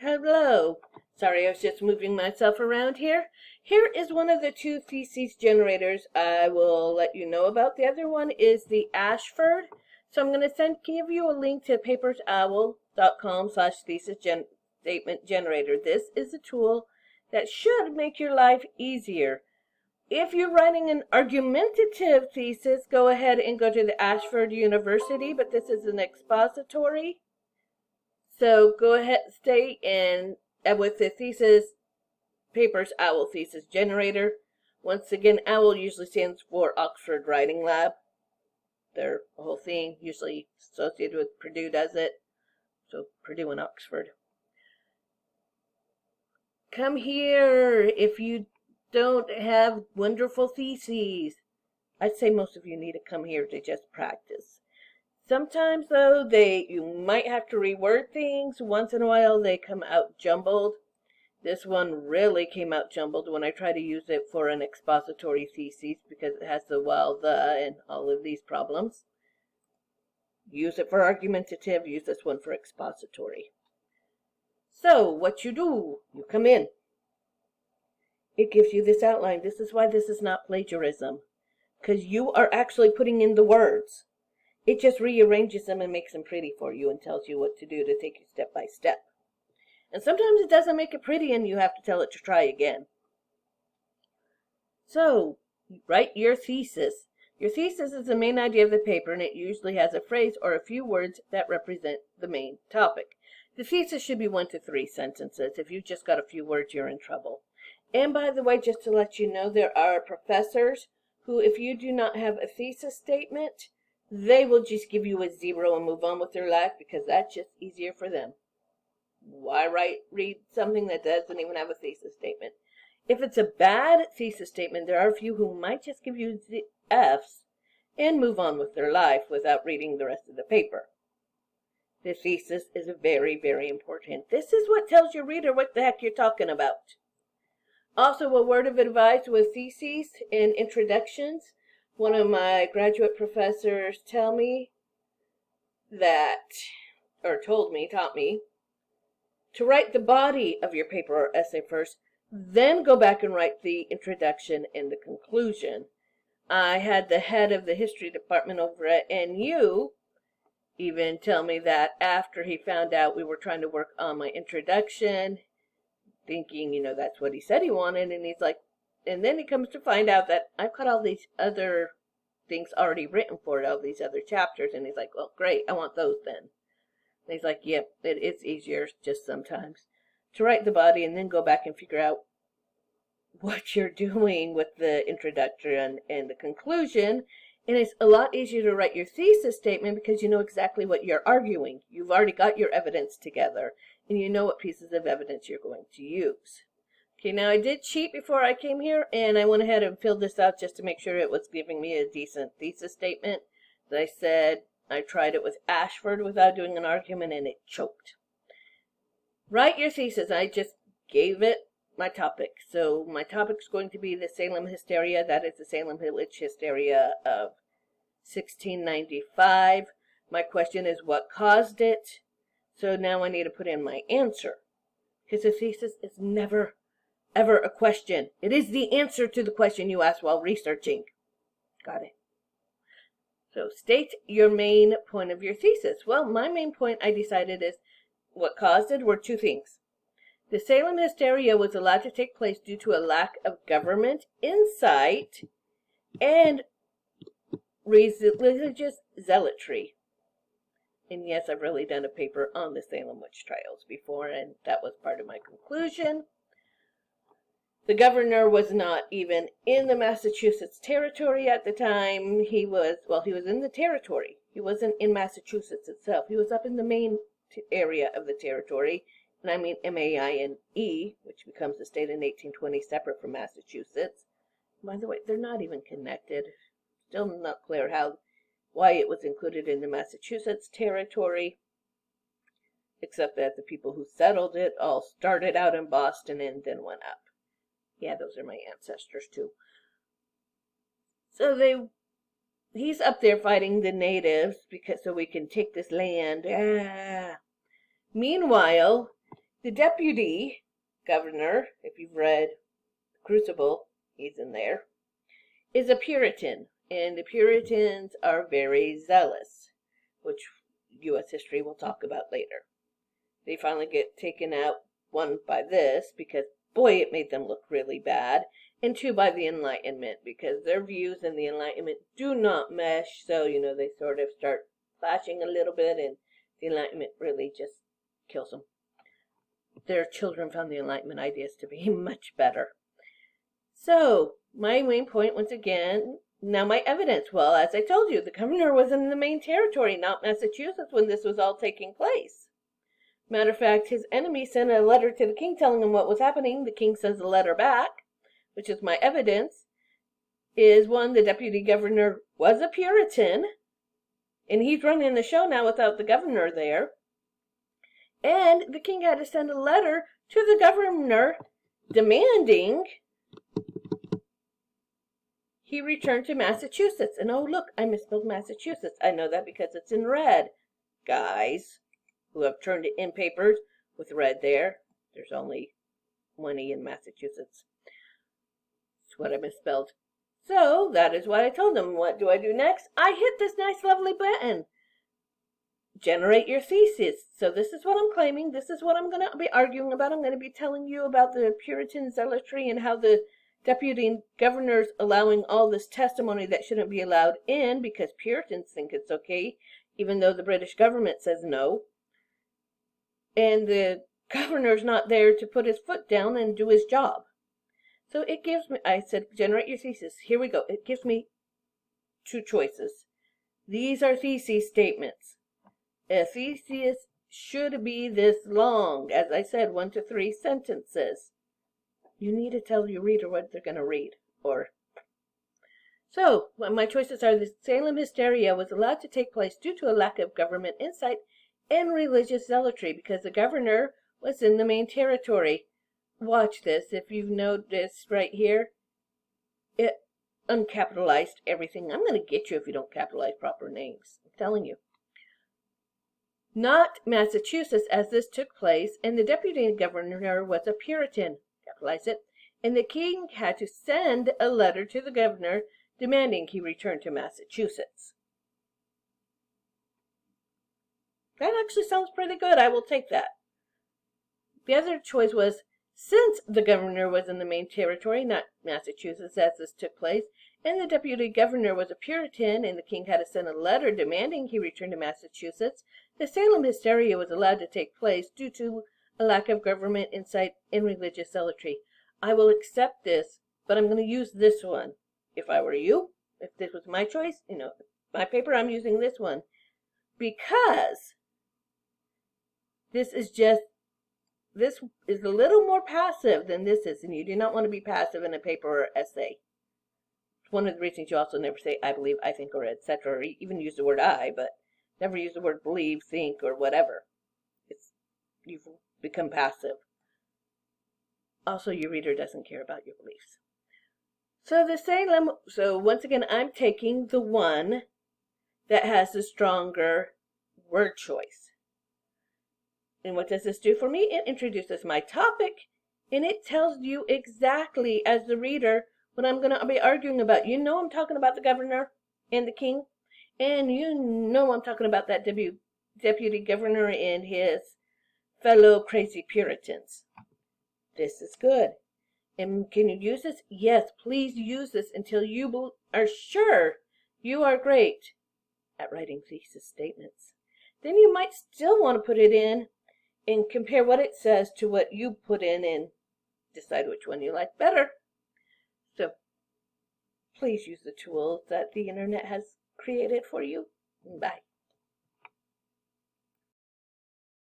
Hello. Sorry, I was just moving myself around here. Here is one of the two theses generators I will let you know about. The other one is the Ashford. So I'm going to give you a link to papersowl.com/thesis statement generator. This is a tool that should make your life easier. If you're writing an argumentative thesis, go ahead and go to the Ashford University, but this is an expository. So go ahead, stay in with the thesis, Papers OWL thesis generator. Once again, OWL usually stands for Oxford Writing Lab. Their whole thing, usually associated with Purdue, does it. So Purdue and Oxford. Come here if you don't have wonderful theses. I'd say most of you need to come here to just practice. Sometimes, though, you might have to reword things. Once in a while, they come out jumbled. This one really came out jumbled when I tried to use it for an expository thesis because it has the while, the, and all of these problems. Use it for argumentative, use this one for expository. So, what you do, you come in. It gives you this outline. This is why this is not plagiarism, because you are actually putting in the words. It just rearranges them and makes them pretty for you and tells you what to do to take you step by step. And sometimes it doesn't make it pretty and you have to tell it to try again. So, write your thesis. Your thesis is the main idea of the paper, and it usually has a phrase or a few words that represent the main topic. The thesis should be 1 to 3 sentences. If you've just got a few words, you're in trouble. And by the way, just to let you know, there are professors who, if you do not have a thesis statement, they will just give you a 0 and move on with their life because that's just easier for them. Why read something that doesn't even have a thesis statement? If it's a bad thesis statement, there are a few who might just give you F's and move on with their life without reading the rest of the paper. The thesis is very, very important. This is what tells your reader what the heck you're talking about. Also, a word of advice with theses and introductions. One of my graduate professors taught me, to write the body of your paper or essay first, then go back and write the introduction and the conclusion. I had the head of the history department over at NU even tell me that after he found out we were trying to work on my introduction, thinking, that's what he said he wanted, and he's like, and then he comes to find out that I've got all these other things already written for it, all these other chapters, and he's like, well, great, I want those then. And he's like, yep, it's easier just sometimes to write the body and then go back and figure out what you're doing with the introduction and the conclusion. And it's a lot easier to write your thesis statement because you know exactly what you're arguing. You've already got your evidence together and you know what pieces of evidence you're going to use. Okay, now I did cheat before I came here and I went ahead and filled this out just to make sure it was giving me a decent thesis statement. As I said, I tried it with Ashford without doing an argument and it choked. Write your thesis. I just gave it my topic. So my topic is going to be the Salem hysteria. That is the Salem Village hysteria of 1695. My question is what caused it? So now I need to put in my answer. Because a thesis is never, ever a question. It is the answer to the question you asked while researching. Got it. So state your main point of your thesis. Well, my main point I decided is what caused it were two things. The Salem hysteria was allowed to take place due to a lack of government insight and religious zealotry. And yes, I've really done a paper on the Salem witch trials before, and that was part of my conclusion. The governor was not even in the Massachusetts territory at the time. He was in the territory. He wasn't in Massachusetts itself. He was up in the main area of the territory, and I mean Maine, which becomes a state in 1820 separate from Massachusetts. By the way, they're not even connected. Still not clear why it was included in the Massachusetts territory, except that the people who settled it all started out in Boston and then went up. Yeah, those are my ancestors too. So he's up there fighting the natives so we can take this land. Meanwhile, The deputy governor, if you've read Crucible, he's in there, is a Puritan, and the Puritans are very zealous, which U.S. history will talk about later. They finally get taken out, one, by this, because, boy, it made them look really bad, and two, by the Enlightenment, because their views and the Enlightenment do not mesh, so, they sort of start clashing a little bit, and the Enlightenment really just kills them. Their children found the Enlightenment ideas to be much better. So, my main point, once again, now my evidence. Well, as I told you, the governor was in the Maine territory, not Massachusetts, when this was all taking place. Matter of fact, his enemy sent a letter to the king telling him what was happening. The king sends a letter back, which is my evidence, is one, the deputy governor was a Puritan, and he's running the show now without the governor there. And the king had to send a letter to the governor demanding he return to Massachusetts. And oh, look, I misspelled Massachusetts. I know that because it's in red. Guys who have turned it in papers with red there, there's only one E in Massachusetts. That's what I misspelled. So that is what I told them. What do I do next? I hit this nice, lovely button. Generate your thesis. So this is what I'm claiming. This is what I'm going to be arguing about. I'm going to be telling you about the Puritan zealotry and how the deputy governor's allowing all this testimony that shouldn't be allowed in because Puritans think it's okay, even though the British government says no. And the governor's not there to put his foot down and do his job. So it gives me, I said, generate your thesis. Here we go. It gives me two choices. These are thesis statements. A thesis should be this long. As I said, 1 to 3 sentences. You need to tell your reader what they're going to read. So, my choices are the Salem hysteria was allowed to take place due to a lack of government insight and religious zealotry because the governor was in the Maine territory. Watch this. If you've noticed right here, it uncapitalized everything. I'm going to get you if you don't capitalize proper names. I'm telling you. Not Massachusetts, as this took place, and the deputy governor was a Puritan. Capitalize it. And the king had to send a letter to the governor demanding he return to Massachusetts. That actually sounds pretty good. I will take that. The other choice was, since the governor was in the Maine territory, not Massachusetts, as this took place, and the deputy governor was a Puritan, and the king had to send a letter demanding he return to Massachusetts, the Salem hysteria was allowed to take place due to a lack of government insight and religious zealotry. I will accept this, but I'm going to use this one. If I were you, if this was my choice, my paper, I'm using this one. Because this is a little more passive than this is, and you do not want to be passive in a paper or essay. It's one of the reasons you also never say I believe, I think, or etc., or even use the word I, but never use the word believe, think, or whatever. You've become passive. Also, your reader doesn't care about your beliefs. So once again, I'm taking the one that has the stronger word choice. And what does this do for me? It introduces my topic, and it tells you exactly, as the reader, what I'm going to be arguing about. You know I'm talking about the governor and the king, and you know I'm talking about that deputy governor and his fellow crazy Puritans. This is good. And can you use this? Yes, please use this until you are sure you are great at writing thesis statements. Then you might still want to put it in and compare what it says to what you put in and decide which one you like better. So please use the tools that the internet has created for you. Bye.